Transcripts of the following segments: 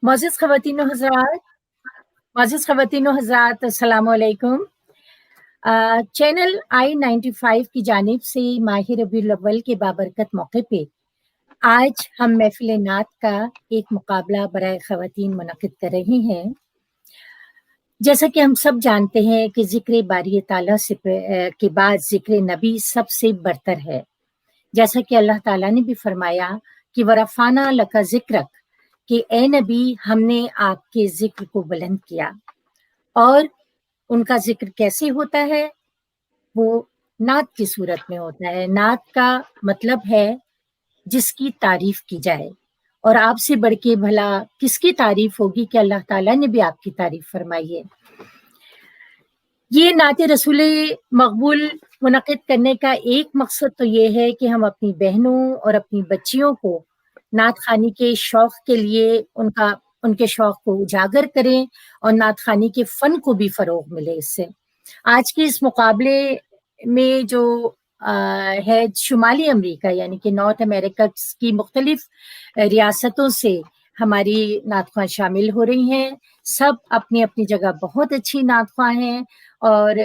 معزز خواتین و حضرات السلام علیکم۔ چینل I-95 کی جانب سے ماہ ربیع الاول کے بابرکت موقع پہ آج ہم محفل نعت کا ایک مقابلہ برائے خواتین منعقد کر رہے ہیں۔ جیسا کہ ہم سب جانتے ہیں کہ ذکر باری تعالیٰ کے بعد ذکر نبی سب سے برتر ہے، جیسا کہ اللہ تعالیٰ نے بھی فرمایا کہ ورفعنا لک ذکرک، کہ اے نبی ہم نے آپ کے ذکر کو بلند کیا۔ اور ان کا ذکر کیسے ہوتا ہے؟ وہ نعت کی صورت میں ہوتا ہے۔ نعت کا مطلب ہے جس کی تعریف کی جائے، اور آپ سے بڑھ کے بھلا کس کی تعریف ہوگی کہ اللہ تعالیٰ نے بھی آپ کی تعریف فرمائی ہے۔ یہ نعت رسول مقبول منعقد کرنے کا ایک مقصد تو یہ ہے کہ ہم اپنی بہنوں اور اپنی بچیوں کو نعت خوانی کے شوق کے لیے ان کے شوق کو اجاگر کریں اور نعت خوانی کے فن کو بھی فروغ ملے۔ اس سے آج کے اس مقابلے میں جو ہے شمالی امریکہ یعنی کہ نارتھ امریکہ کی مختلف ریاستوں سے ہماری نعت خواں شامل ہو رہی ہیں۔ سب اپنی اپنی جگہ بہت اچھی نعت خواں ہیں، اور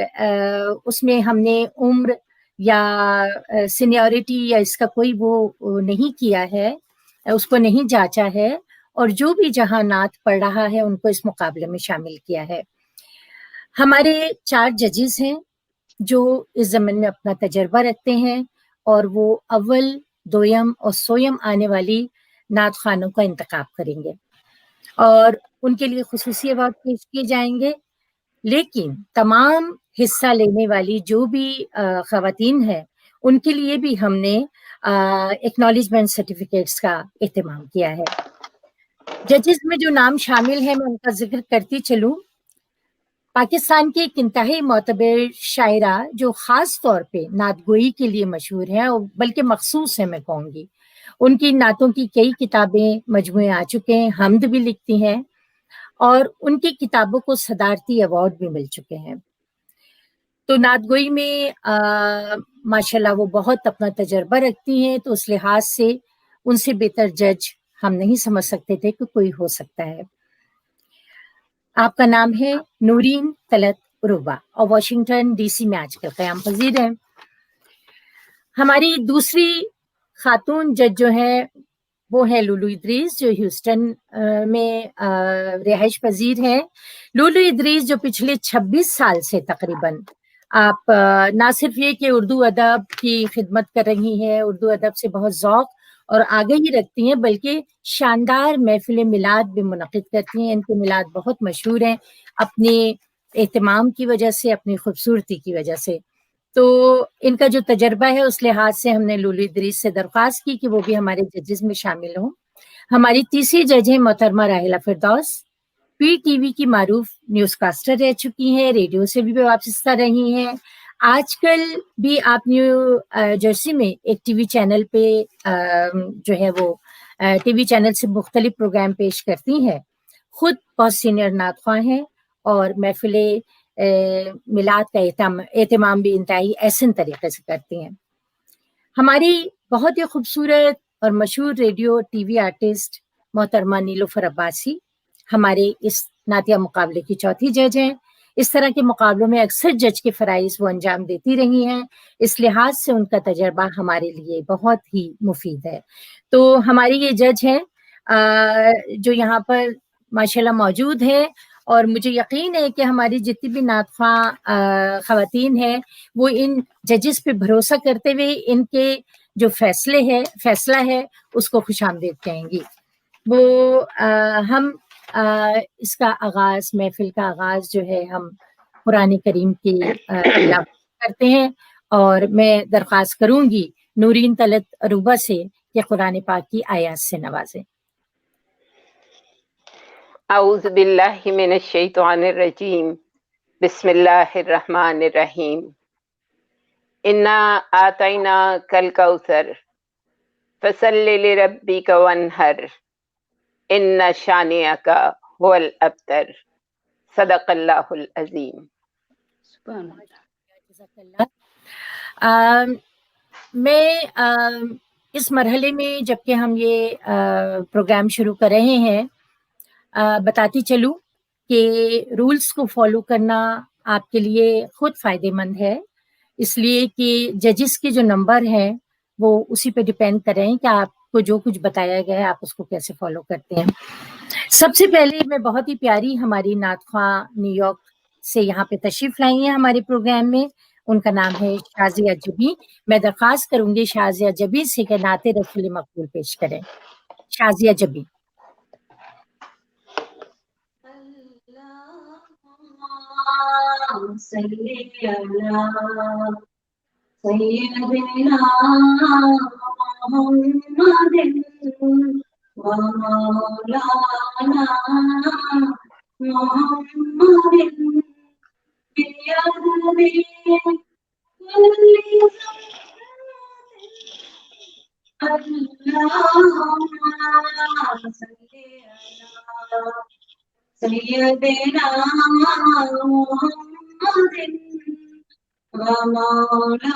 اس میں ہم نے عمر یا سینیورٹی یا اس کا کوئی وہ نہیں کیا ہے، اس کو نہیں جانچا ہے، اور جو بھی جہاں نعت پڑھ رہا ہے ان کو اس مقابلے میں شامل کیا ہے۔ ہمارے 4 ججز ہیں جو اس ضمن میں اپنا تجربہ رکھتے ہیں، اور وہ اول، دویم اور سویم آنے والی نعت خوانوں کا انتخاب کریں گے، اور ان کے لیے خصوصی ایوارڈ پیش کیے جائیں گے۔ لیکن تمام حصہ لینے والی جو بھی خواتین ہیں ان کے لیے بھی ہم نے ایکنالجمنٹ سرٹیفکیٹس کا اہتمام کیا ہے۔ ججز میں جو نام شامل ہیں میں ان کا ذکر کرتی چلوں۔ پاکستان کی ایک انتہائی معتبر شاعرہ جو خاص طور پہ نعت گوئی کے لیے مشہور ہیں، بلکہ مخصوص ہے میں کہوں گی، ان کی نعتوں کی کئی کتابیں مجموعے آ چکے ہیں، حمد بھی لکھتی ہیں، اور ان کی کتابوں کو صدارتی ایوارڈ بھی مل چکے ہیں۔ تو نعت گوئی میں ماشاءاللہ وہ بہت اپنا تجربہ رکھتی ہیں، تو اس لحاظ سے ان سے بہتر جج ہم نہیں سمجھ سکتے تھے کہ کوئی ہو سکتا ہے۔ آپ کا نام ہے نورین طلعت عروبہ، اور واشنگٹن ڈی سی میں آج کل قیام پذیر ہیں۔ ہماری دوسری خاتون جج جو ہیں وہ ہے لولو ادریس، جو ہیوسٹن میں رہائش پذیر ہیں۔ لولو ادریس جو پچھلے 26 سال سے تقریباً آپ نہ صرف یہ کہ اردو ادب کی خدمت کر رہی ہیں، اردو ادب سے بہت ذوق اور آگہی رکھتی ہیں، بلکہ شاندار محفل میلاد بھی منعقد کرتی ہیں۔ ان کے میلاد بہت مشہور ہیں اپنے اہتمام کی وجہ سے، اپنی خوبصورتی کی وجہ سے۔ تو ان کا جو تجربہ ہے اس لحاظ سے ہم نے لولو ادریس سے درخواست کی کہ وہ بھی ہمارے ججز میں شامل ہوں۔ ہماری تیسری جج ہیں محترمہ راحلہ فردوس، پی ٹی وی کی معروف نیوز کاسٹر رہ چکی ہیں، ریڈیو سے بھی وابستہ رہی ہیں۔ آج کل بھی آپ نیو جرسی میں ایک ٹی وی چینل پہ جو ہے وہ ٹی وی چینل سے مختلف پروگرام پیش کرتی ہیں۔ خود بہت سینئر نعت خواں ہیں، اور محفل میلاد کا اہتمام بھی انتہائی احسن طریقے سے کرتی ہیں۔ ہماری بہت ہی خوبصورت اور مشہور ریڈیو ٹی وی آرٹسٹ محترمہ نیلوفر عباسی ہمارے اس نعتیہ مقابلے کی چوتھی جج ہیں۔ اس طرح کے مقابلوں میں اکثر جج کے فرائض وہ انجام دیتی رہی ہیں، اس لحاظ سے ان کا تجربہ ہمارے لیے بہت ہی مفید ہے۔ تو ہماری یہ جج ہیں جو یہاں پر ماشاءاللہ موجود ہیں، اور مجھے یقین ہے کہ ہماری جتنی بھی نعت خواں خواتین ہیں وہ ان ججز پہ بھروسہ کرتے ہوئے ان کے جو فیصلہ ہے اس کو خوش آمدید کہیں گی۔ وہ ہم اس کا آغاز، محفل کا آغاز جو ہے ہم قرآن کریم کی تلاوت کرتے ہیں، اور میں درخواست کروں گی نورین طلعت عروبہ سے کہ قرآن پاک کی آیات سے نوازیں۔ اعوذ باللہ من الشیطان الرجیم، بسم اللہ الرحمن الرحیم۔ انا آتیناک الکوثر فصلی لربک وانحر ان شانئک هو الابتر، صدق اللہ العظیم۔ سبحان اللہ۔ جزاک اللہ۔ میں اس مرحلے میں جبکہ ہم یہ پروگرام شروع کر رہے ہیں، بتاتی چلوں کہ رولز کو فالو کرنا آپ کے لیے خود فائدہ مند ہے، اس لیے کہ ججز کے جو نمبر ہیں وہ اسی پہ ڈپینڈ کریں کہ آپ کو جو کچھ بتایا گیا ہے آپ اس کو کیسے فالو کرتے ہیں۔ سب سے پہلے میں بہت ہی پیاری ہماری نعت خواں نیو یارک سے یہاں پہ تشریف لائی ہیں ہمارے پروگرام میں، ان کا نام ہے شازیہ جبی۔ میں درخواست کروں گی شازیہ جبی سے کہ نعت رسول مقبول پیش کریں۔ شازیہ جبی۔ اللهم صل على سيدنا محمد ومولانا محمد بيد اللهم صل على سيدنا محمد ومولانا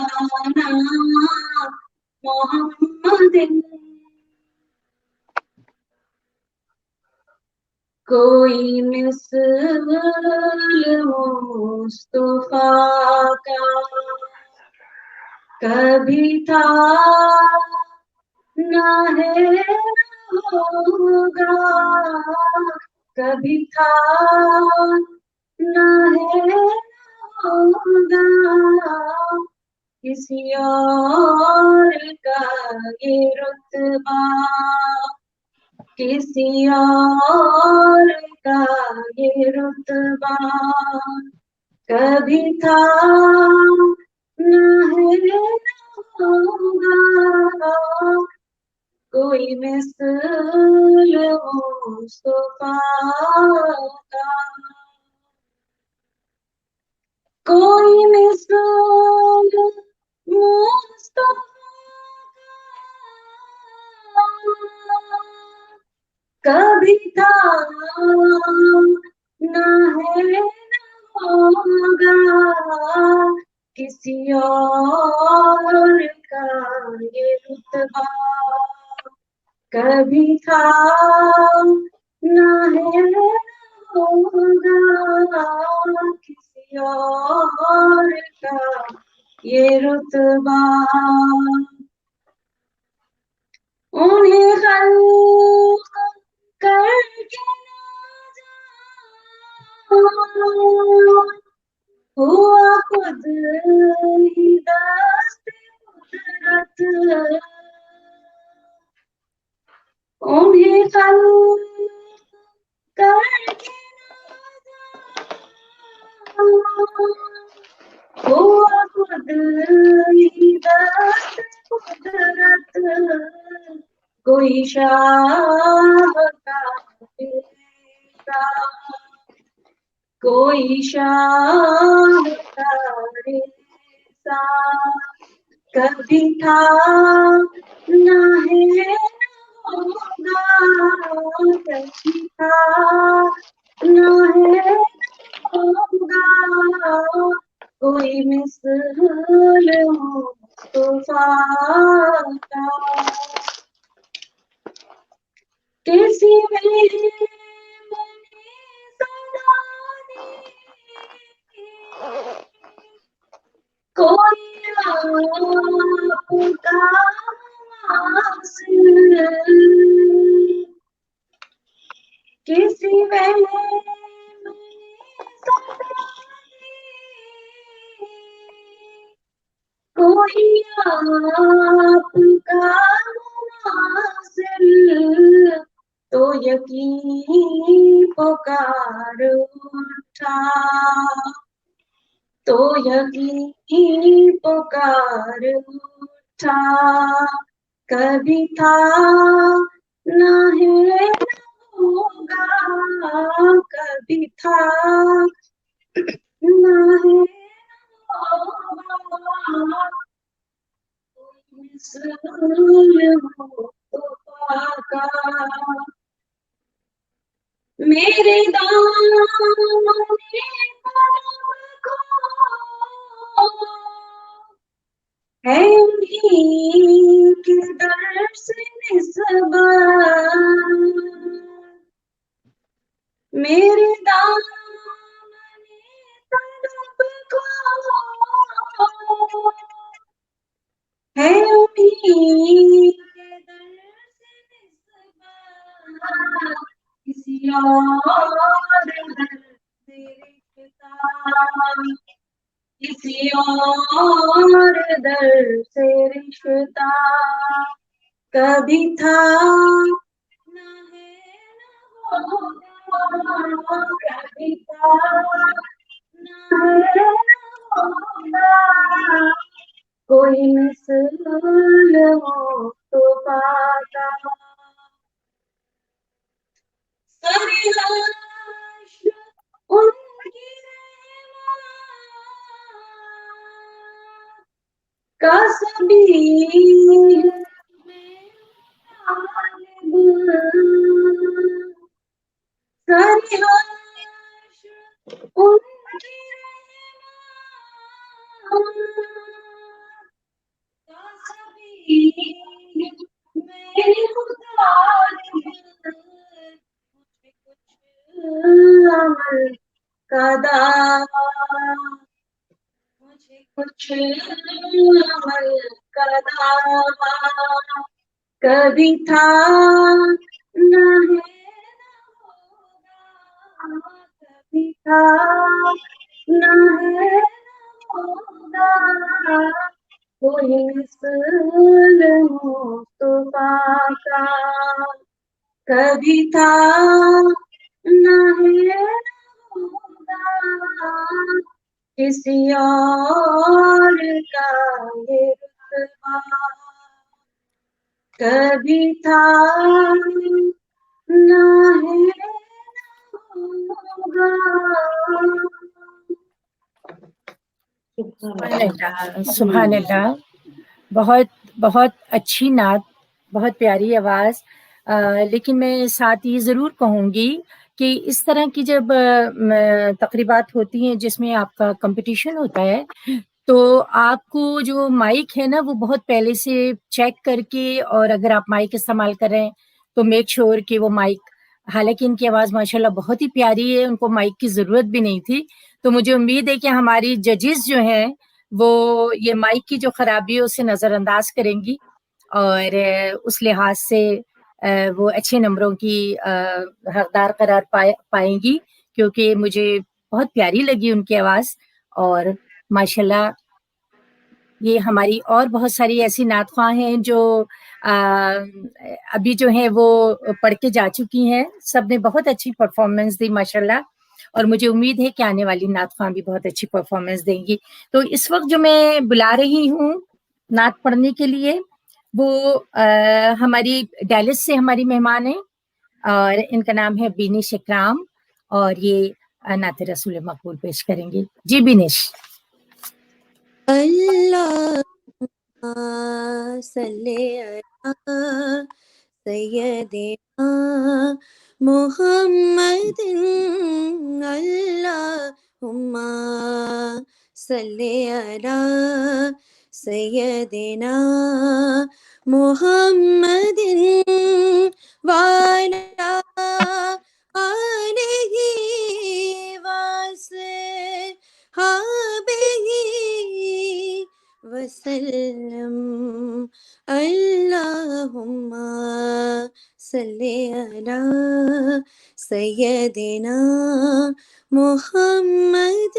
محمد۔ کوئی مثل مصطفیٰ کا کبھی تھا نہ ہے نہ ہوگا، کبھی تھا نہ ہے نہ ہوگا، کسی اور کا یہ رتبہ، کسی اور کا یہ رتبہ، کبھی تھا نہ ہے نہ ہوگا، کوئی مثل مصطفیٰ کا، کوئی مثل مصطفیٰ کبھی تھا نہ ہے نہ ہوگا، کسی اور کا یہ رتبہ، کبھی تھا نہ ہے نہ ہوگا، کسی اور کا یہ رتبہ، انہیں خلق کر کے ہوا خود ہی دست قدرت، انہیں خلق کر کے ہوا خود ہی دست قدرت، کوئی شاہ کا رشتہ، کوئی شاہ کا رشتہ، کبھی تھا نہ ہے نہ ہوگا، کبھی تھا نہ ہے نہ ہوگا، کوئی مثل مصطفیٰ کا، کسی میں کوئی آپ کا حاصل، کسی میں کوئی آپ کا حاصل، تو یقین پکار اٹھا، تو یقین پکار اٹھا، کبھی تھا نہ ہے نہ ہوگا، کبھی تھا نہ ہے نہ ہوگا، مثل مصطفیٰ کا، میرے دامن کو ہے انہیں کے در سے نسبت، میرے دامن طلب کو ہے امید کے در سے نسبت کسی اور در سے رشتہ کسی اور در سے رشتہ کبھی تھا نہ ہے نہ ہوگا کبھی تھا نہ ہے نہ ہوگا کوئی مثل مصطفیٰ کا ساری لاش ان کی رحمت کا سبیل میں طالب ساری لاش ان کی رحمت کا سبیل میں طالب مجھے کچھ عمل کا دعویٰ مجھے کچھ عمل کا دعویٰ کبھی تھا نہ ہے نہ ہوگا کبھی تھا نہ ہے نہ ہوگا کوئی مثل مصطفیٰ کا کبھی تھا نہ ہے نہ ہوگا کسی اور کا یہ رتبہ کبھی تھا نہ ہے نہ ہوگا سبحان اللہ، سبحان اللہ، بہت بہت اچھی نعت، بہت پیاری آواز۔ لیکن میں ساتھ یہ ضرور کہوں گی کہ اس طرح کی جب تقریبات ہوتی ہیں جس میں آپ کا کمپٹیشن ہوتا ہے تو آپ کو جو مائک ہے نا وہ بہت پہلے سے چیک کر کے، اور اگر آپ مائک استعمال کر رہے ہیں تو میک شور کہ وہ مائک، حالانکہ ان کی آواز ماشاءاللہ بہت ہی پیاری ہے، ان کو مائک کی ضرورت بھی نہیں تھی۔ تو مجھے امید ہے کہ ہماری ججز جو ہیں وہ یہ مائک کی جو خرابی ہے اسے نظر انداز کریں گی اور اس لحاظ سے وہ اچھے نمبروں کی حقدار قرار پائیں گی، کیونکہ مجھے بہت پیاری لگی ان کی آواز۔ اور ماشاءاللہ یہ ہماری اور بہت ساری ایسی نعت خواں ہیں جو ابھی جو ہیں وہ پڑھ کے جا چکی ہیں، سب نے بہت اچھی پرفارمنس دی ماشاءاللہ، اور مجھے امید ہے کہ آنے والی نعت خواں بھی بہت اچھی پرفارمنس دیں گی۔ تو اس وقت جو میں بلا رہی ہوں نعت پڑھنے کے لیے وہ ہماری ڈیلس سے ہماری مہمان ہیں، اور ان کا نام ہے بینش اکرام، اور یہ نعت رسول مقبول پیش کریں گے۔ جی بینش۔ اللہ صلی علی سیدنا محمد اللہم صلی علی سیدنا محمد وعلی آلہ وسلم اللہم صلی علی سیدنا محمد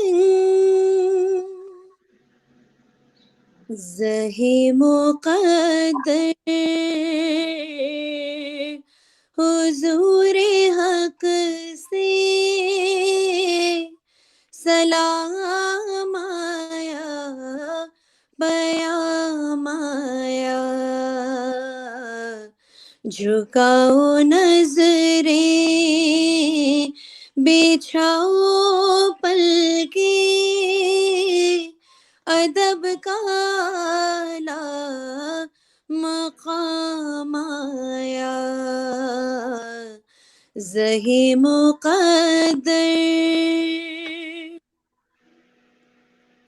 زہی مقدر حضور حق سے سلام آیا پیام آیا جھکاؤ نظریں بچھاؤ پلکیں ادب کا اعلیٰ مقام آیا زہی مقدر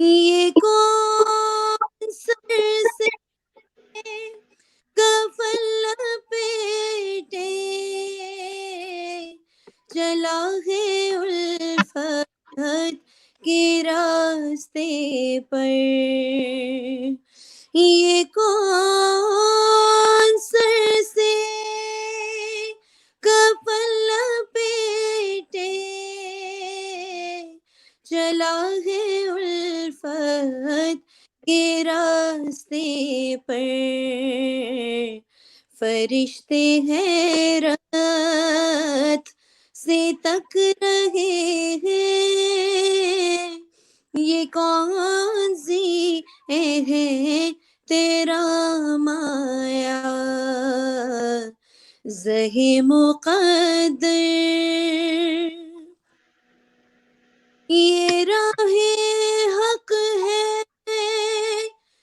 یہ کون سر سے کفن لپیٹے چلا ہے کے راستے پر، یہ کون سر سے کفن لپیٹے چلا ہے الفت کے راستے پر، فرشتے حیرت سے تک رہے ہیں، یہ کون سی ہے تیرا مایا، زہے مقدر یہ راہ حق ہے،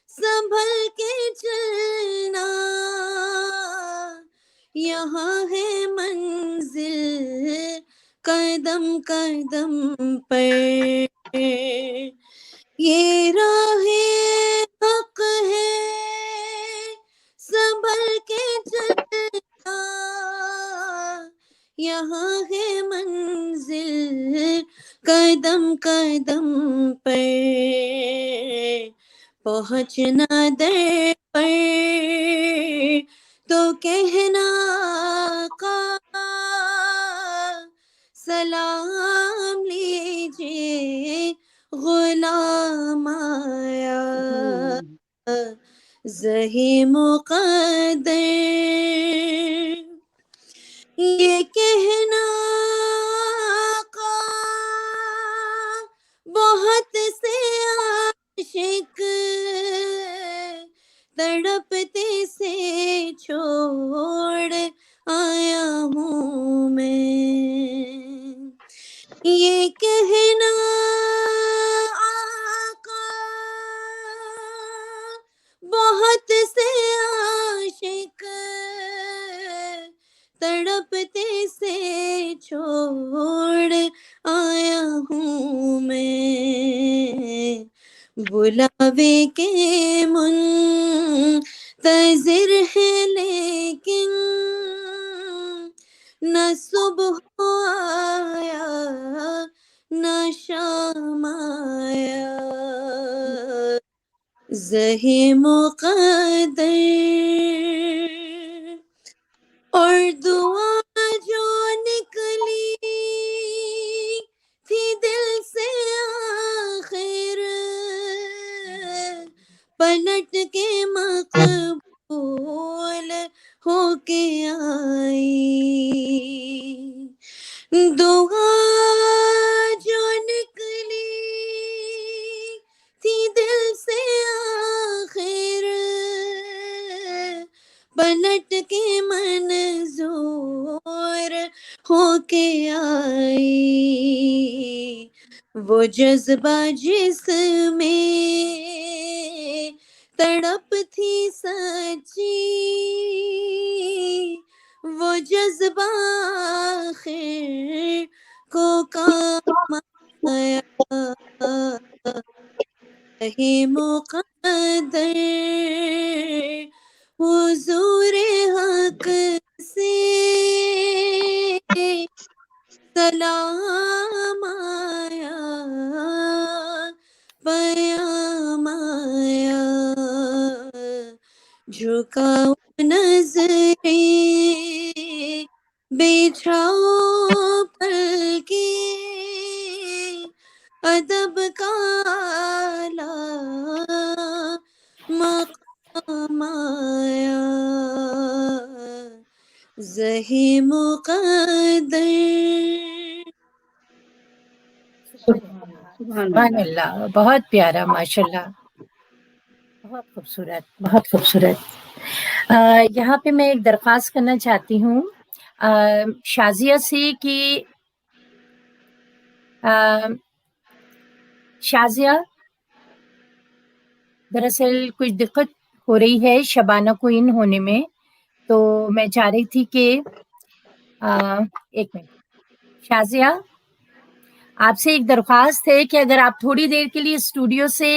سنبھل کے چلنا، یہاں ہے منزل قدم قدم پر، یہ راہ حق ہے، سنبھل کے چلنا، یہاں ہے منزل قدم قدم پر، پہنچنا در پر تو کہنا آقا سلام لیجیے غلام آیا، زہے مقدر یہ کہنا آقا بہت سے عاشق تڑپتے سے چھوڑ آیا ہوں میں، یہ کہنا آقا بہت سے عاشق تڑپتے سے چھوڑ آیا ہوں میں، بلاوے کے منتظر ہے لیکن نہ صبح آیا نہ شام آیا، زہے مقدر اور دعا جو نکلی تھی دل سے آخر پلٹ کے مقبول ہو کے آئی، دعا جو نکلی تھی دل سے آخر پلٹ کے منظور ہو کے آئی، وہ جذبہ جس میں تڑپ تھی سچی، وہ جذبہ آخر کو کام آیا، زہے مقدر حضور حق سے سلام آیا، پیام آیا، جھکاؤ نظریں بچھاؤ پلکیں ادب کا اعلیٰ مقام آیا، زہے مقدر سبحان اللہ، بہت پیارا، ماشاء اللہ، بہت خوبصورت، بہت خوبصورت۔ یہاں پہ میں ایک درخواست کرنا چاہتی ہوں شازیہ سے کہ شازیہ دراصل کچھ دقت ہو رہی ہے شبانہ کو ان ہونے میں، تو میں چاہ رہی تھی کہ ایک منٹ شازیہ، آپ سے ایک درخواست ہے کہ اگر آپ تھوڑی دیر کے لیے اسٹوڈیو سے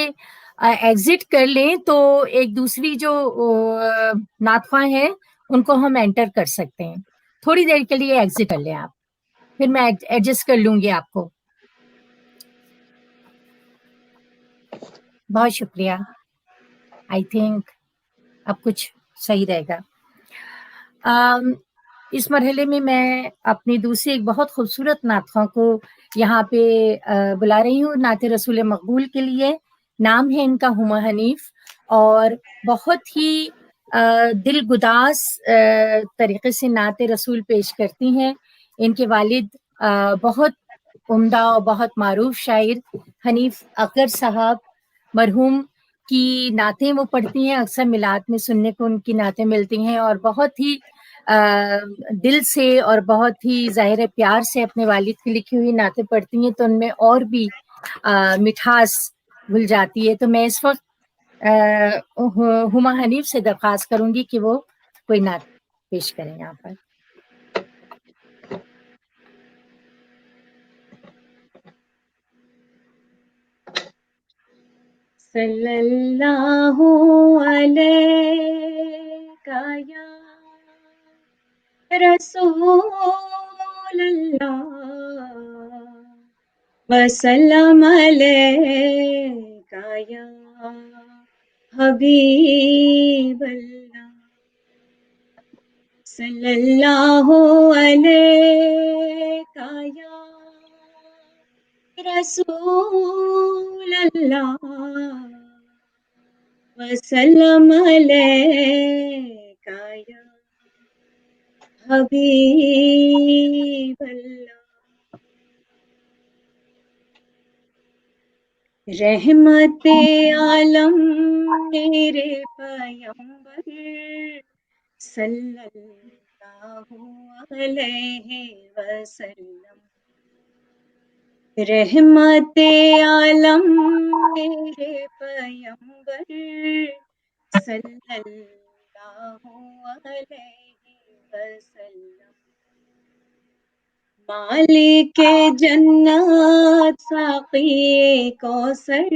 ایگزٹ کر لیں تو ایک دوسری جو نعت خواں ہیں ان کو ہم انٹر کر سکتے ہیں، تھوڑی دیر کے لیے ایگزٹ کر لیں آپ، پھر میں ایڈجسٹ کر لوں گی آپ کو۔ بہت شکریہ. آئی تھنک اب کچھ صحیح رہے گا. اس مرحلے میں اپنی دوسری ایک بہت خوبصورت نعت خواں کو یہاں پہ بلا رہی ہوں نعت رسول مقبول کے لیے. نام ہے ان کا ہما حنیف، اور بہت ہی دل گداز طریقے سے نعت رسول پیش کرتی ہیں. ان کے والد بہت عمدہ اور بہت معروف شاعر حنیف اکر صاحب مرحوم کی نعتیں وہ پڑھتی ہیں. اکثر میلاد میں سننے کو ان کی نعتیں ملتی ہیں، اور بہت ہی دل سے اور بہت ہی ظاہر پیار سے اپنے والد کی لکھی ہوئی نعتیں پڑھتی ہیں، تو ان میں اور بھی مٹھاس گھل جاتی ہے. تو میں اس وقت ہما حنیف سے درخواست کروں گی کہ وہ کوئی نعت پیش کریں یہاں پر. صلی اللہ علیہ یا رسول اللہ وسلم علیکہ یا حبیب اللہ. صلی اللہ علیکہ یا رسول اللہ وسلم علیکہ یا حبیب اللہ. رحمت عالم میرے پیغمبر صلی اللہ علیہ وسلم. رحمت عالم میرے پیغمبر صلی اللہ علیہ وسلم. مالک جنت ساقی کوثر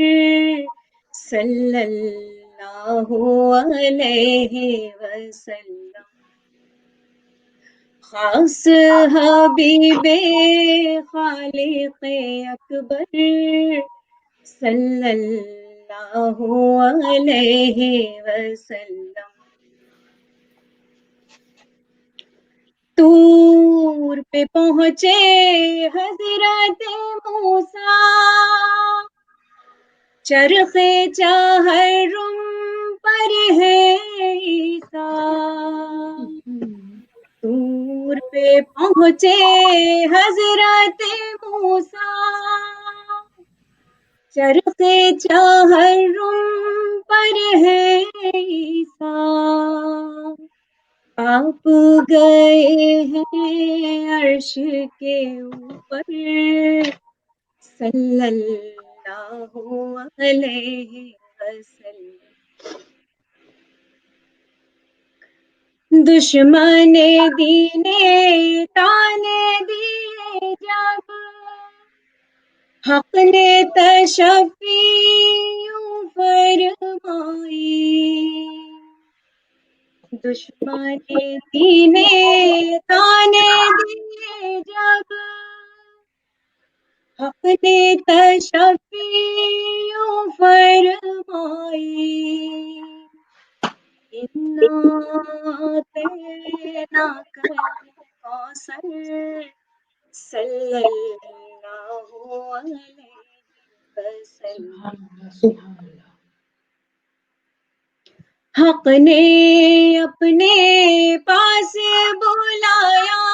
صلی اللہ علیہ وسلم. خاص حبیب خالق اکبر صلی اللہ علیہ وسلم. طور پہ پہنچے حضرت موسیٰ، چرخ چہرم پر ہے عیسیٰ. طور پہ پہنچے حضرت موسیٰ، چرخ چہرم پر ہے عیسیٰ. آپ گئے ہیں عرش کے اوپر صلی اللہ علیہ وسلم. دشمن دین تانے دیے جب، حق نے تشفی یوں فرمائی. دشمن دین تانے دیے جب، حق نے تشفی یوں فرمائی. انا اعطیناک الکوثر صلی اللہ علیہ وسلم. حق نے اپنے پاس بلایا،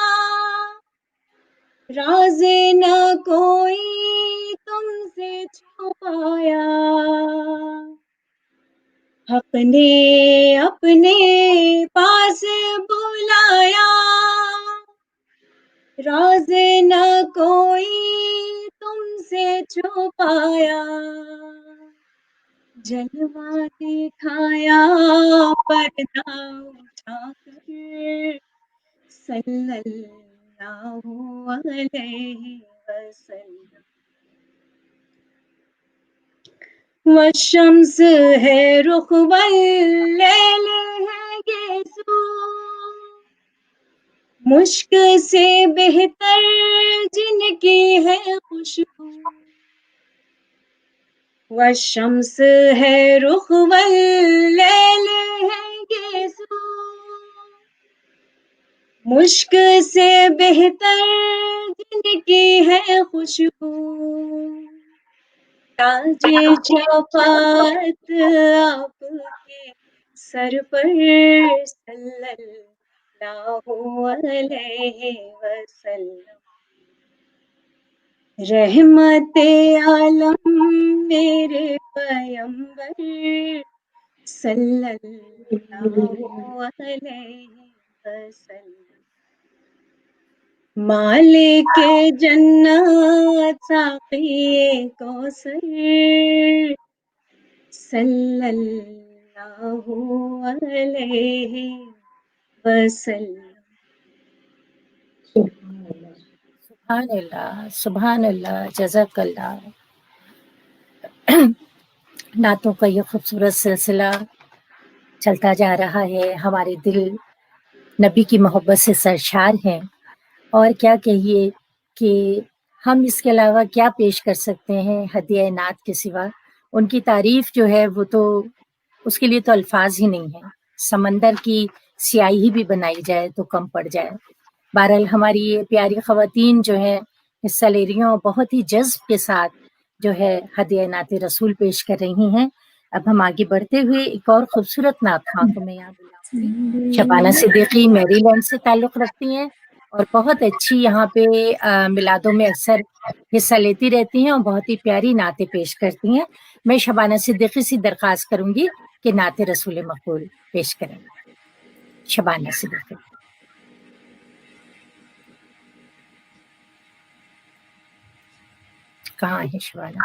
راز نہ کوئی تم سے چھپایا. حق نے اپنے پاس بلایا، راز نہ کوئی تم سے چھپایا. جلوہ دکھایا پردہ اٹھا کر صلی اللہ علیہ وسلم. والشمس ہے رخ واللیل ہے گیسو، مشک سے بہتر جن کی ہے خوشبو. والشمس ہے رخ واللیل ہے گیسو، مشک سے بہتر جن کی ہے خوشبو، تاج شفاعت آپ کے سر پر صلی اللہ علیہ وسلم، رحمت عالم میرے پیمبر صلی اللہ علیہ وسلم، مالک جنت ساقی کوثر صلی اللہ علیہ وسلم۔ سبحان اللہ، سبحان اللہ، جزاک اللہ۔ نعتوں کا یہ خوبصورت سلسلہ چلتا جا رہا ہے، ہمارے دل نبی کی محبت سے سرشار ہیں، اور کیا کہیے کہ ہم اس کے علاوہ کیا پیش کر سکتے ہیں ہدیہ نعت کے سوا۔ ان کی تعریف جو ہے وہ تو اس کے لیے تو الفاظ ہی نہیں ہیں، سمندر کی سیاہی بھی بنائی جائے تو کم پڑ جائے۔ بہرحال ہماری یہ پیاری خواتین جو ہیں حصہ لے رہی ہیں اور بہت ہی جذب کے ساتھ جو ہے ہدیہ نعت رسول پیش کر رہی ہیں۔ اب ہم آگے بڑھتے ہوئے ایک اور خوبصورت نعت خواں کو میں یہاں بلاؤں گی۔ شبانہ صدیقی میری لینڈ سے تعلق رکھتی ہیں اور بہت اچھی یہاں پہ میلادوں میں اکثر حصہ لیتی رہتی ہیں اور بہت ہی پیاری نعتیں پیش کرتی ہیں۔ میں شبانہ صدیقی سے درخواست کروں گی کہ نعت رسول مقبول پیش کریں۔ شبانہ صدیقی۔ کہاں ہے شبانہ؟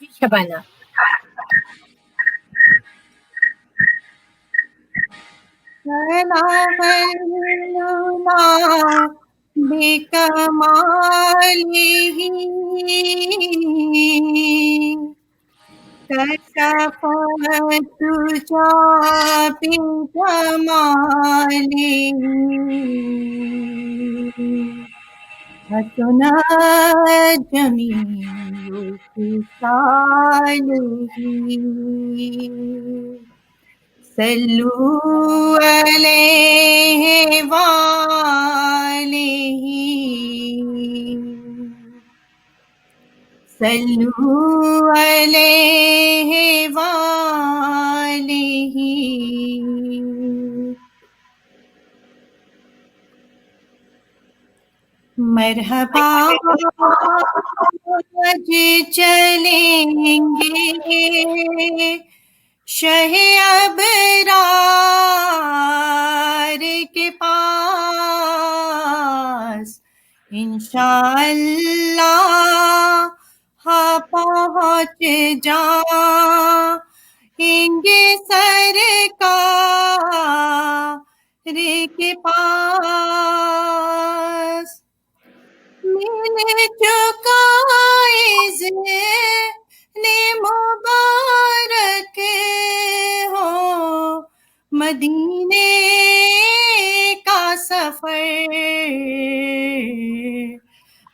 جی شبانہ۔ كشفت بجماله حسن جميع خصاله صلوا عليه وآله صلوا عليه وآله مرحبا آج چلیں گے شہ ابرار کے پاس، انشاءاللہ پہنچ جائیں گے سرکار کے پاس، مل چکا اذن مبارک ہو مدینے کا سفر،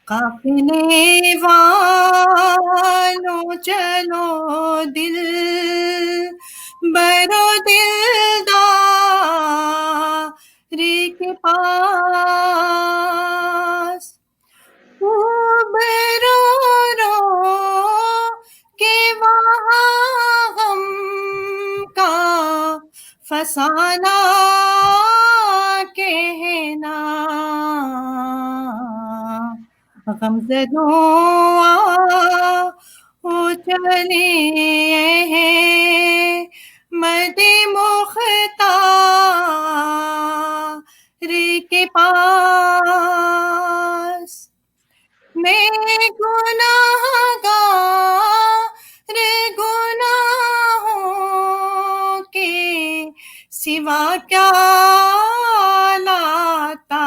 قافلے والوں چلو دل برو دلدار کے پاس، خوب رو رو کہ وہاں غم کا فسانہ کہنا، غمزدوں چلے ہیں مد مختار کے پاس، میں گناہگار گناہوں کے سوا کیا لاتا،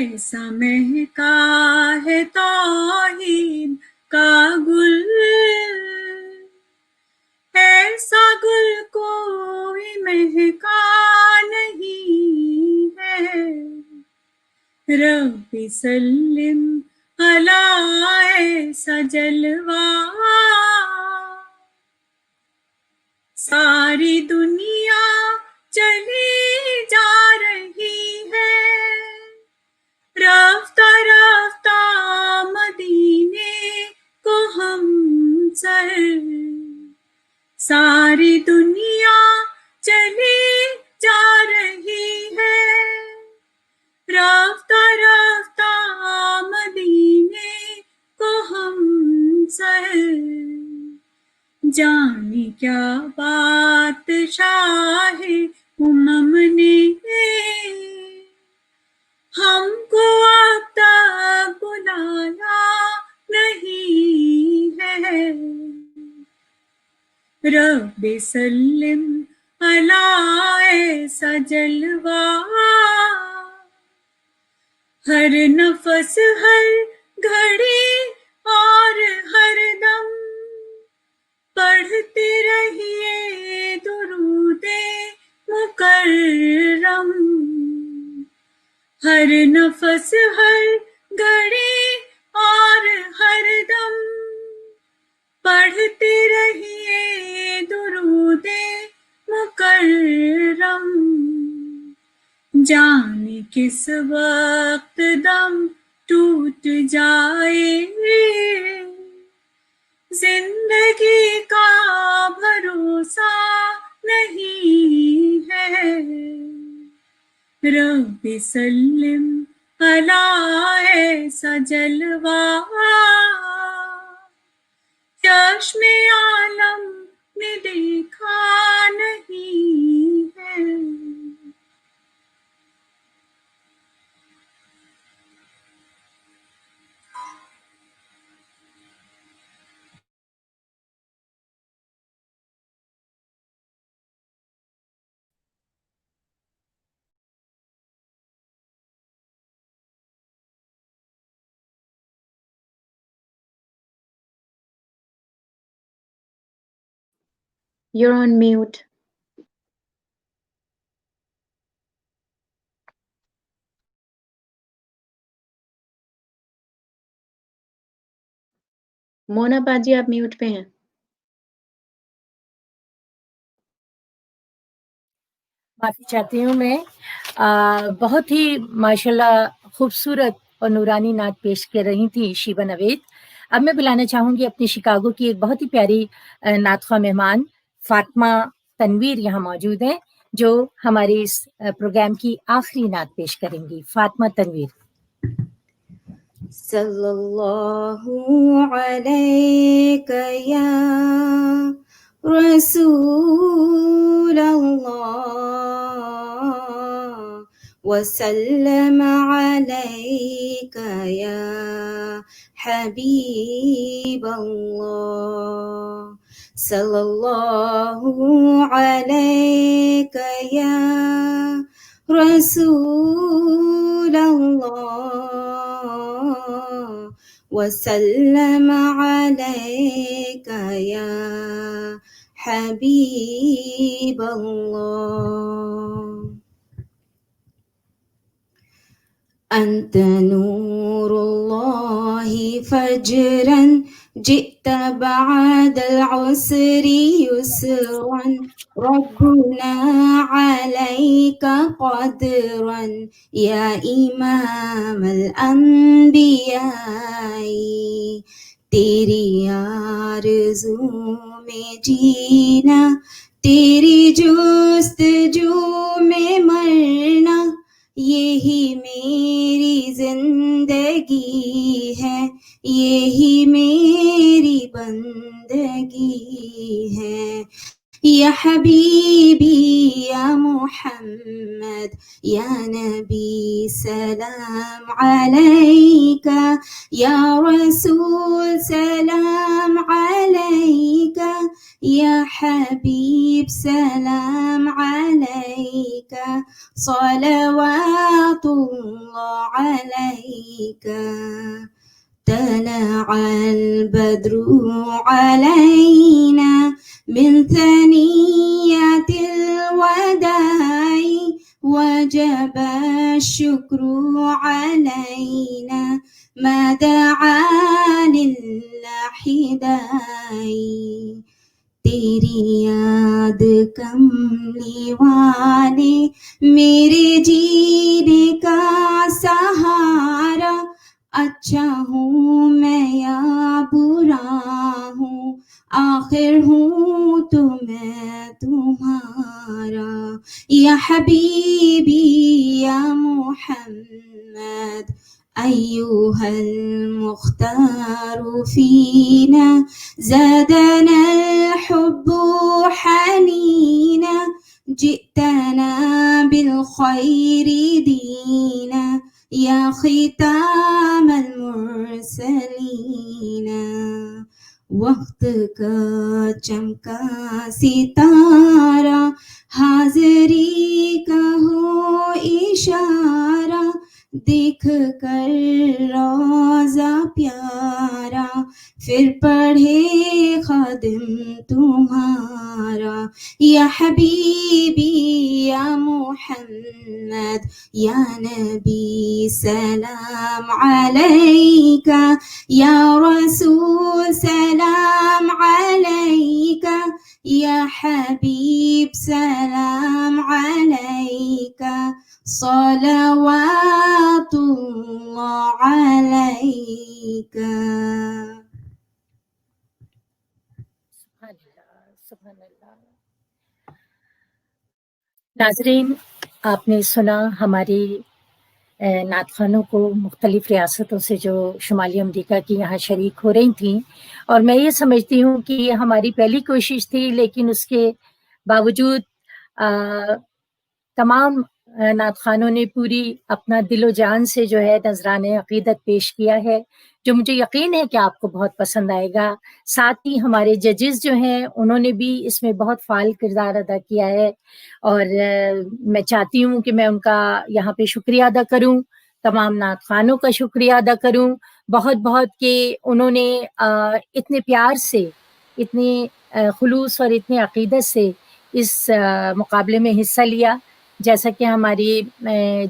ایسا مہکا ہے توحید کا گل، ایسا گل کوئی مہکا نہیں ہے۔ رب سلم علی ایسا جلوہ، ساری دنیا چلی جا رہی ہے، رفتہ رفتہ مدینے کو ہم سر، ساری دنیا چلی جا رہی ہے، رفتہ رفتہ مدینے کو ہم سر۔ جانے کیا بات شاہ امم نے ہم کو اب تک بلایا نہیں ہے۔ رب سلم علی ایسا جلوہ، ہر نفس ہر گھڑی اور ہر دم پڑھتے رہیے درود مکرم، ہر نفس ہر گھڑی اور ہر دم پڑھتے رہیے درود مکرم۔ جانے کس وقت دم ٹوٹ جائے، زندگی کا بھروسہ نہیں ہے۔ رب سلم علی ایسا جلوہ، چشم عالم نے دیکھا نہیں ہے۔ You're on mute. مونا باجی آپ میوٹ پہ ہیں۔ معافی چاہتی ہوں میں، بہت ہی ماشاءاللہ خوبصورت اور نورانی نعت پیش کر رہی تھی شیبہ نوید۔ اب میں بلانا چاہوں گی اپنی شکاگو کی ایک بہت ہی پیاری نعت خواہ مہمان فاطمہ تنویر یہاں موجود ہیں، جو ہمارے اس پروگرام کی آخری نعت پیش کریں گی۔ فاطمہ تنویر۔ صلی اللہ علیک یا رسول اللہ وسلم علیک یا حبیب اللہ، صلی اللہ علیک یا رسول اللہ وسلم علیک یا حبیب اللہ۔ أنت نور الله فجرا جئت بعد العسر يسرا، ربنا عليك قدرا يا إمام الأنبياء، تیری آرزو میں جینا، تیری جستجو میں مرنا، یہی میری زندگی ہے، یہی میری بندگی ہے۔ یا حبیبی یا محمد یا نبی سلام علیکہ، یا رسول سلام علیکہ، یا حبیب سلام علیکہ، صلوات اللہ عليك طلع البدر علينا من ثنيات الوداع وجب الشكر علينا ما دعا لله داعي تیری یاد کملی والے میرے جینے کا سہارا اچھا ہوں میں یا برا ہوں آخر ہوں تو میں تمہارا یا حبیبی یا محمد أيها المختار فينا زادنا الحب حنينا جئتنا بالخير دينا يا ختام المرسلين وقت کا چمکا ستارہ حاضری کا ہو اشارہ دیکھ کر روضہ پیارا پھر پڑھے خادم تمہارا یا حبیبی یا محمد یا نبی سلام علیکہ یا رسول سلام علیکہ یا حبیب سلام علیکہ صلوات اللہ علیک. سبحان اللہ. ناظرین، آپ نے سنا ہماری نعت خوانوں کو مختلف ریاستوں سے جو شمالی امریکہ کی یہاں شریک ہو رہی تھیں، اور میں یہ سمجھتی ہوں کہ یہ ہماری پہلی کوشش تھی، لیکن اس کے باوجود تمام نعت خوانوں نے پوری اپنا دل و جان سے جو ہے نذران عقیدت پیش کیا ہے، جو مجھے یقین ہے کہ آپ کو بہت پسند آئے گا. ساتھ ہی ہمارے ججز جو ہیں انہوں نے بھی اس میں بہت فعال کردار ادا کیا ہے، اور میں چاہتی ہوں کہ میں ان کا یہاں پہ شکریہ ادا کروں، تمام نعت خوانوں کا شکریہ ادا کروں بہت بہت، کہ انہوں نے اتنے پیار سے، اتنے خلوص اور اتنے عقیدت سے اس مقابلے میں حصہ لیا. جیسا کہ ہماری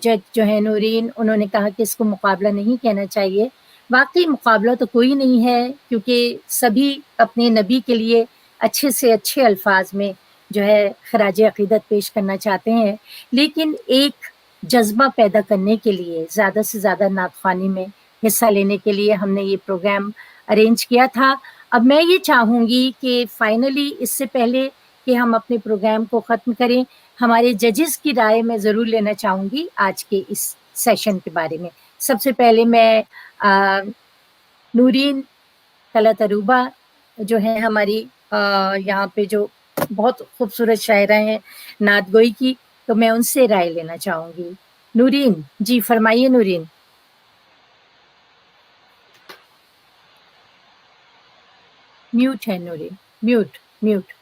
جج جو ہے نورین، انہوں نے کہا کہ اس کو مقابلہ نہیں کہنا چاہیے. واقعی مقابلہ تو کوئی نہیں ہے، کیونکہ سبھی اپنے نبی کے لیے اچھے سے اچھے الفاظ میں جو ہے خراج عقیدت پیش کرنا چاہتے ہیں، لیکن ایک جذبہ پیدا کرنے کے لیے، زیادہ سے زیادہ نعت خوانی میں حصہ لینے کے لیے ہم نے یہ پروگرام ارینج کیا تھا. اب میں یہ چاہوں گی کہ فائنلی اس سے پہلے کہ ہم اپنے پروگرام کو ختم کریں، ہمارے ججز کی رائے میں ضرور لینا چاہوں گی آج کے اس سیشن کے بارے میں. سب سے پہلے میں نورین طلعت اروبہ جو ہیں ہماری یہاں پہ جو بہت خوبصورت شاعرہ ہیں نعت گوئی کی، تو میں ان سے رائے لینا چاہوں گی. نورین جی فرمائیے. نورین میوٹ ہے. نورین میوٹ.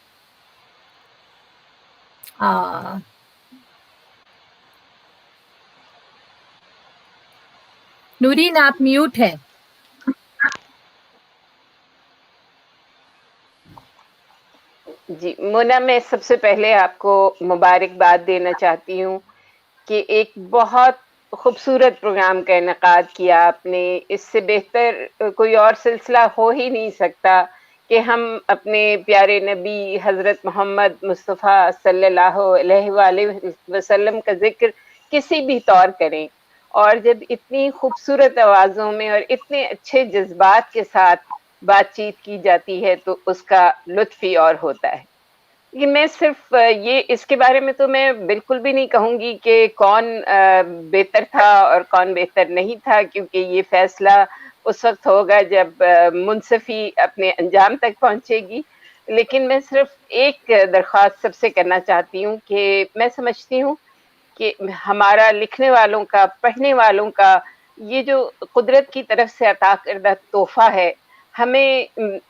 نورین آپ میوٹ ہیں. جی مونا، میں سب سے پہلے آپ کو مبارکباد دینا چاہتی ہوں کہ ایک بہت خوبصورت پروگرام کا انعقاد کیا آپ نے. اس سے بہتر کوئی اور سلسلہ ہو ہی نہیں سکتا کہ ہم اپنے پیارے نبی حضرت محمد مصطفیٰ صلی اللہ علیہ وآلہ وسلم کا ذکر کسی بھی طور کریں، اور جب اتنی خوبصورت آوازوں میں اور اتنے اچھے جذبات کے ساتھ بات چیت کی جاتی ہے تو اس کا لطف ہی اور ہوتا ہے. یہ میں صرف یہ اس کے بارے میں تو میں بالکل بھی نہیں کہوں گی کہ کون بہتر تھا اور کون بہتر نہیں تھا، کیونکہ یہ فیصلہ اس وقت ہوگا جب منصفی اپنے انجام تک پہنچے گی. لیکن میں صرف ایک درخواست سب سے کرنا چاہتی ہوں کہ میں سمجھتی ہوں کہ ہمارا لکھنے والوں کا، پڑھنے والوں کا یہ جو قدرت کی طرف سے عطا کردہ تحفہ ہے، ہمیں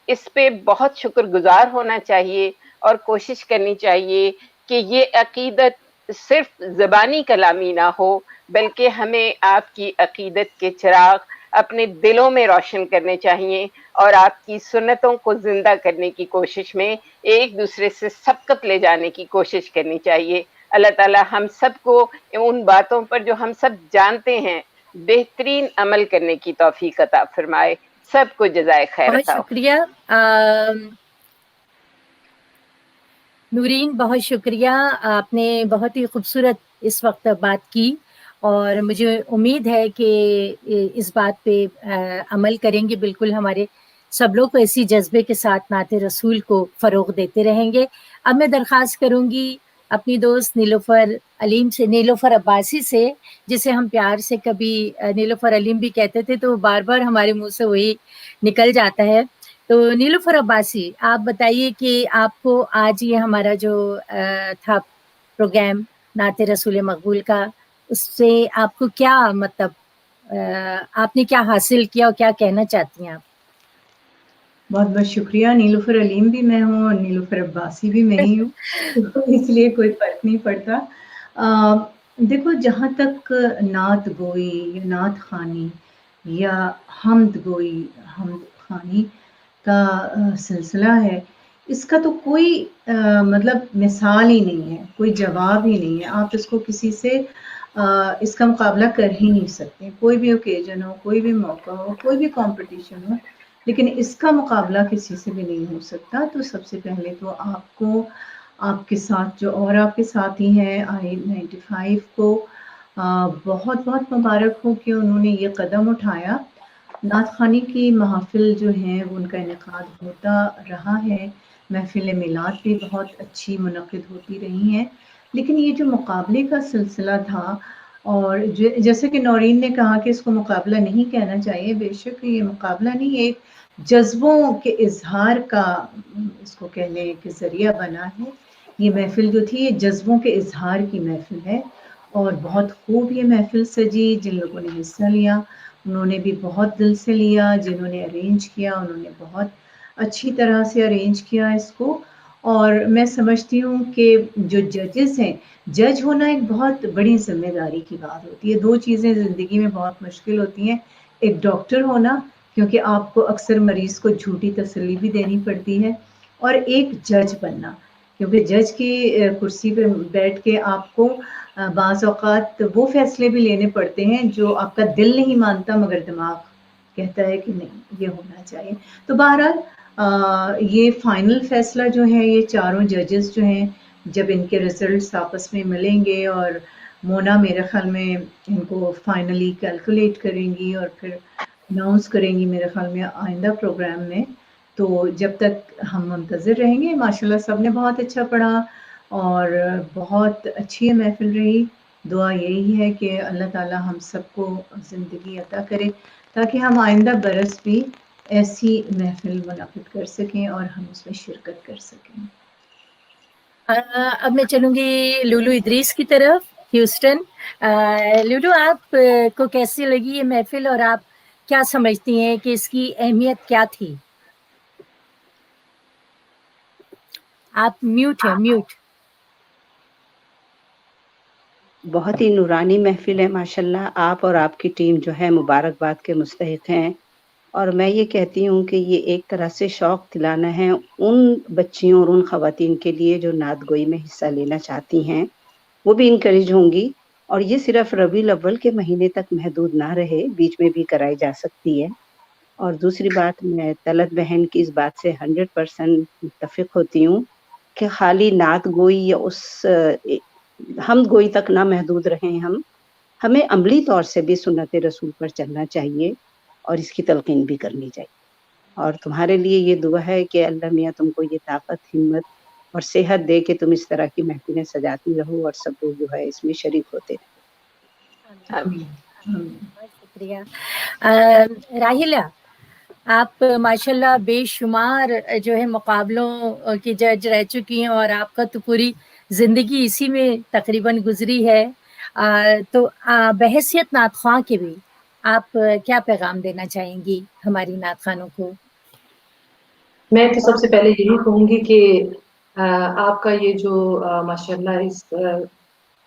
اس پہ بہت شکر گزار ہونا چاہیے اور کوشش کرنی چاہیے کہ یہ عقیدت صرف زبانی کلامی نہ ہو، بلکہ ہمیں آپ کی عقیدت کے چراغ اپنے دلوں میں روشن کرنے چاہیے اور آپ کی سنتوں کو زندہ کرنے کی کوشش میں ایک دوسرے سے سبقت لے جانے کی کوشش کرنی چاہیے. اللہ تعالیٰ ہم سب کو ان باتوں پر جو ہم سب جانتے ہیں بہترین عمل کرنے کی توفیق عطا فرمائے. سب کو جزائے خیر بہت عطا. شکریہ نورین، بہت شکریہ. آپ نے بہت ہی خوبصورت اس وقت بات کی اور مجھے امید ہے کہ اس بات پہ عمل کریں گے. بالکل ہمارے سب لوگ اسی جذبے کے ساتھ نعت رسول کو فروغ دیتے رہیں گے. اب میں درخواست کروں گی اپنی دوست نیلوفر علیم سے، نیلوفر عباسی سے، جسے ہم پیار سے کبھی نیلوفر علیم بھی کہتے تھے تو بار بار ہمارے منہ سے وہی نکل جاتا ہے. تو نیلوفر عباسی، آپ بتائیے کہ آپ کو آج یہ ہمارا جو تھا پروگرام نعت رسول مقبول کا، اس سے آپ کو کیا مطلب آپ نے کیا حاصل کیا اور کیا کہنا چاہتی ہیں آپ؟ بہت بہت شکریہ. نیلوفر علیم بھی میں ہوں اور نیلوفر عباسی بھی میں ہی ہوں، تو اس لیے کوئی فرق نہیں پڑتا. دیکھو، جہاں تک نعت گوئی یا نعت خوانی یا حمد گوئی حمد خوانی کا سلسلہ ہے، اس کا تو کوئی مطلب مثال ہی نہیں ہے، کوئی جواب ہی نہیں ہے. آپ اس کو کسی سے اس کا مقابلہ کر ہی نہیں سکتے. کوئی بھی اوکیجن ہو، کوئی بھی موقع ہو، کوئی بھی کمپٹیشن ہو، لیکن اس کا مقابلہ کسی سے بھی نہیں ہو سکتا. تو سب سے پہلے تو آپ کو، آپ کے ساتھ جو اور آپ کے ساتھی ہیں I-95 کو بہت بہت مبارک ہو کہ انہوں نے یہ قدم اٹھایا. نعت خوانی کی محافل جو ہیں وہ ان کا انعقاد ہوتا رہا ہے، محفل میلاد بھی بہت اچھی منعقد ہوتی رہی ہیں، لیکن یہ جو مقابلے کا سلسلہ تھا، اور جیسے کہ نورین نے کہا کہ اس کو مقابلہ نہیں کہنا چاہیے، بے شک یہ مقابلہ نہیں، ایک جذبوں کے اظہار کا اس کو کہہ لیں کہ ذریعہ بنا ہے. یہ محفل جو تھی یہ جذبوں کے اظہار کی محفل ہے اور بہت خوب یہ محفل سجی. جن لوگوں نے حصہ لیا انہوں نے بھی بہت دل سے لیا، جنہوں نے ارینج کیا انہوں نے بہت اچھی طرح سے ارینج کیا اس کو. اور میں سمجھتی ہوں کہ جو ججز ہیں، جج ہونا ایک بہت بڑی ذمہ داری کی بات ہوتی ہے. دو چیزیں زندگی میں بہت مشکل ہوتی ہیں، ایک ڈاکٹر ہونا، کیونکہ آپ کو اکثر مریض کو جھوٹی تسلی بھی دینی پڑتی ہے، اور ایک جج بننا، کیونکہ جج کی کرسی پہ بیٹھ کے آپ کو بعض اوقات وہ فیصلے بھی لینے پڑتے ہیں جو آپ کا دل نہیں مانتا مگر دماغ کہتا ہے کہ نہیں یہ ہونا چاہیے. تو بہرحال یہ فائنل فیصلہ جو ہے، یہ چاروں ججز جو ہیں جب ان کے ریزلٹس آپس میں ملیں گے اور مونا میرے خیال میں ان کو فائنلی کیلکولیٹ کریں گی اور پھر اناؤنس کریں گی میرے خیال میں آئندہ پروگرام میں. تو جب تک ہم منتظر رہیں گے. ماشاءاللہ سب نے بہت اچھا پڑھا اور بہت اچھی محفل رہی. دعا یہی ہے کہ اللہ تعالیٰ ہم سب کو زندگی عطا کرے تاکہ ہم آئندہ برس بھی ایسی محفل منعقد کر سکیں اور ہم اس میں شرکت کر سکیں. اب میں چلوں گی لولو ادریس کی طرف، ہیوسٹن. لولو، آپ کو کیسی لگی یہ محفل اور آپ کیا سمجھتی ہیں کہ اس کی اہمیت کیا تھی؟ آپ میوٹ ہیں، میوٹ. بہت ہی نورانی محفل ہے ماشاءاللہ. آپ اور آپ کی ٹیم جو ہے مبارکباد کے مستحق ہیں، اور میں یہ کہتی ہوں کہ یہ ایک طرح سے شوق دلانا ہے ان بچیوں اور ان خواتین کے لیے جو نعت گوئی میں حصہ لینا چاہتی ہیں. وہ بھی انکریج ہوں گی، اور یہ صرف ربیع الاول کے مہینے تک محدود نہ رہے، بیچ میں بھی کرائی جا سکتی ہے. اور دوسری بات، میں طلعت بہن کی اس بات سے 100% متفق ہوتی ہوں کہ خالی نعت گوئی یا اس حمد گوئی تک نہ محدود رہیں. ہمیں عملی طور سے بھی سنت رسول پر چلنا چاہیے اور اس کی تلقین بھی کرنی چاہیے. اور تمہارے لیے یہ دعا ہے کہ اللہ میاں تم کو یہ طاقت، ہمت اور صحت دے کہ تم اس طرح کی محفلیں سجاتی رہو اور سب لوگ جو ہے اس میں شریک ہوتے رہیں. بہت شکریہ. راحیلہ، آپ ماشاءاللہ بے شمار جو ہے مقابلوں کی جج رہ چکی ہیں اور آپ کا تو پوری زندگی اسی میں تقریباً گزری ہے. تو بحیثیت نعت خواں کے بھی آپ کیا پیغام دینا چاہیں گی ہماری نعت خوانوں کو؟ میں تو سب سے پہلے یہی کہوں گی کہ آپ کا یہ جو ماشاءاللہ اس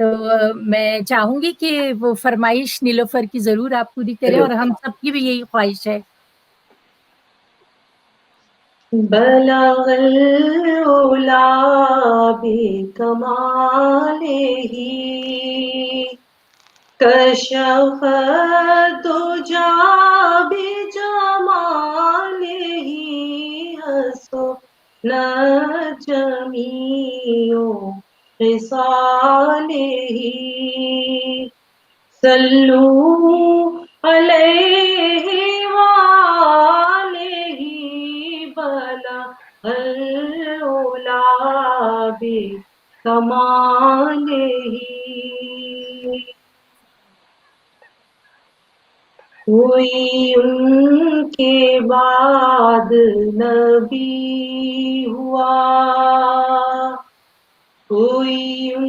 تو میں چاہوں گی کہ وہ فرمائش نیلوفر کی ضرور آپ پوری کریں، اور ہم سب کی بھی یہی خواہش ہے. بلغ العلا بکمالہ کشف الدجا بجمالہ حسن جمیع خصالہ صلو علیہ وآلہ بلغ العلا بکمالہ. کوئی ان کے بعد نبی ہوا، کوئی ان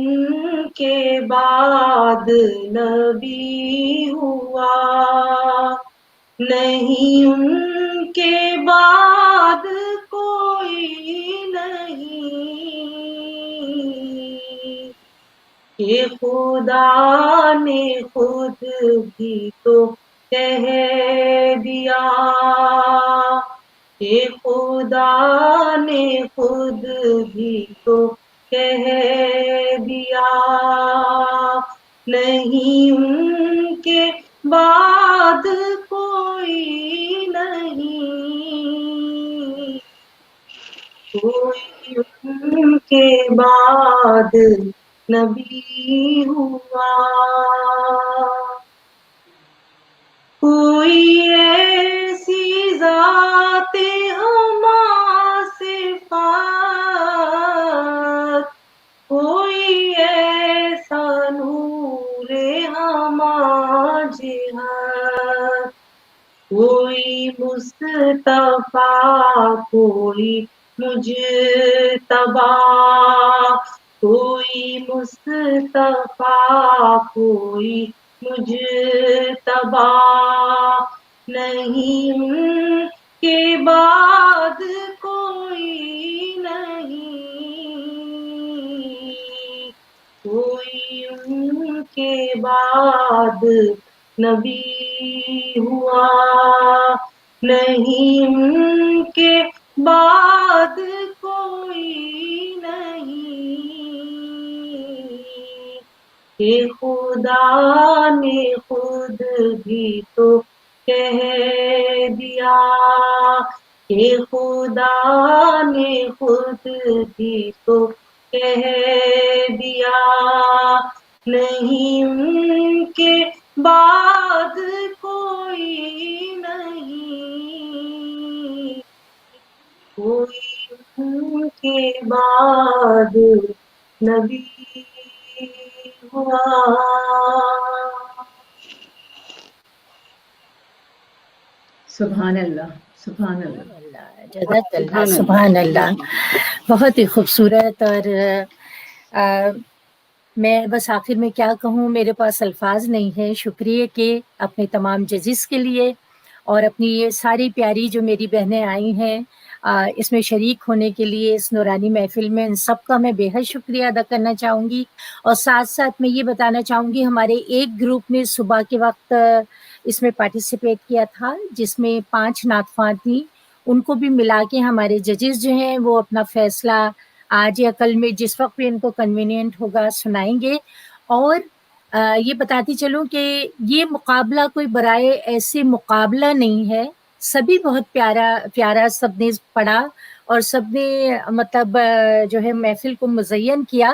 کے بعد نبی ہوا، نہیں ان کے بعد کوئی نہیں، کہ خدا نے خود بھی تو کہہ دیا، کہ خدا نے خود بھی تو کہہ دیا، نہیں ان کے بعد کوئی نہیں، کوئی ان کے بعد نبی ہوا. کوئی ایسی ذات ہما صفات، کوئی ایسا نور ہما جہت، کوئی مصطفیٰ کوئی مجتبی، کوئی مصطفیٰ کوئی مجتبی، نہیں ان کے بعد کوئی نہیں، کوئی ان کے بعد نبی ہوا، نہیں ان کے بعد کوئی نہیں، کہ خدا نے خود بھی تو کہہ دیا، کہ خدا نے خود بھی تو کہہ دیا، نہیں ان کے بعد کوئی نہیں، کوئی ان کے بعد نبی ہوا. سبحان اللہ، سبحان اللہ. جزاک اللہ، سبحان اللہ. بہت ہی خوبصورت. اور میں بس آخر میں کیا کہوں، میرے پاس الفاظ نہیں ہے. شکریہ کہ اپنے تمام ججز کے لیے اور اپنی یہ ساری پیاری جو میری بہنیں آئی ہیں اس میں شریک ہونے کے لیے اس نورانی محفل میں، ان سب کا میں بے حد شکریہ ادا کرنا چاہوں گی. اور ساتھ ساتھ میں یہ بتانا چاہوں گی ہمارے ایک گروپ نے صبح کے وقت اس میں پارٹیسپیٹ کیا تھا جس میں 5 نعت خواں تھیں. ان کو بھی ملا کے ہمارے ججز جو ہیں وہ اپنا فیصلہ آج یا کل میں جس وقت بھی ان کو کنوینئنٹ ہوگا سنائیں گے. اور یہ بتاتی چلوں کہ یہ مقابلہ کوئی برائے ایسے مقابلہ نہیں ہے، سبھی بہت پیارا سب نے پڑھا اور سب نے مطلب جو ہے محفل کو مزین کیا،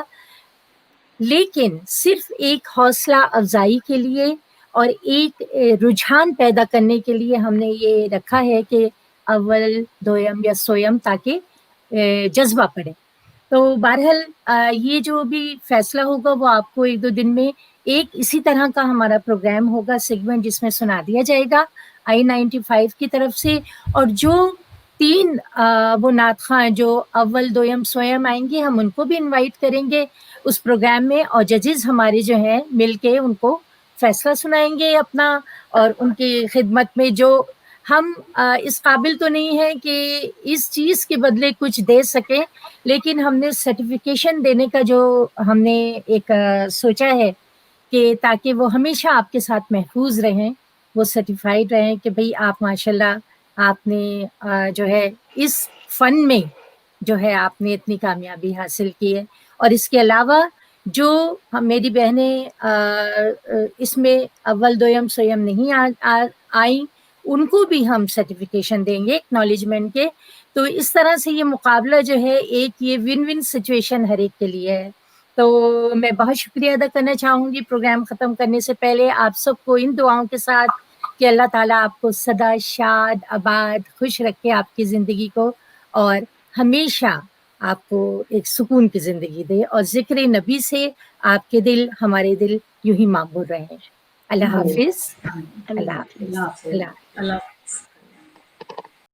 لیکن صرف ایک حوصلہ افزائی کے لیے اور ایک رجحان پیدا کرنے کے لیے ہم نے یہ رکھا ہے کہ اول دویم یا سویم تاکہ جذبہ پڑے. تو بہرحال یہ جو بھی فیصلہ ہوگا وہ آپ کو 1-2 دن میں ایک اسی طرح کا ہمارا پروگرام ہوگا سیگمنٹ جس میں سنا دیا جائے گا I-95 کی طرف سے. اور جو 3 وہ نعت خواں جو اول دویم سویم آئیں گے ہم ان کو بھی انوائٹ کریں گے اس پروگرام میں، اور ججز ہمارے جو ہیں مل کے ان کو فیصلہ سنائیں گے اپنا، اور ان کی خدمت میں جو ہم اس قابل تو نہیں ہیں کہ اس چیز کے بدلے کچھ دے سکیں، لیکن ہم نے سرٹیفکیشن دینے کا جو ہم نے ایک سوچا ہے کہ تاکہ وہ ہمیشہ آپ کے ساتھ محفوظ رہیں، وہ سرٹیفائیڈ رہیں کہ بھئی آپ ماشاءاللہ آپ نے جو ہے اس فن میں جو ہے آپ نے اتنی کامیابی حاصل کی ہے. اور اس کے علاوہ جو میری بہنیں اس میں اول دویم سویم نہیں آئیں، ان کو بھی ہم سرٹیفکیشن دیں گے اکنالجمنٹ کے. تو اس طرح سے یہ مقابلہ جو ہے ایک یہ ون ون سچویشن ہر ایک کے لیے ہے. تو میں بہت شکریہ ادا کرنا چاہوں گی پروگرام ختم کرنے سے پہلے آپ سب کو ان دعاؤں کے ساتھ کہ اللہ تعالیٰ آپ کو سدا شاد آباد خوش رکھے آپ کی زندگی کو، اور ہمیشہ آپ کو ایک سکون کی زندگی دے، اور ذکر نبی سے آپ کے دل ہمارے دل یوں ہی معمور رہیں. اللہ حافظ. اللہ حافظ. اللہ حافظ. اللہ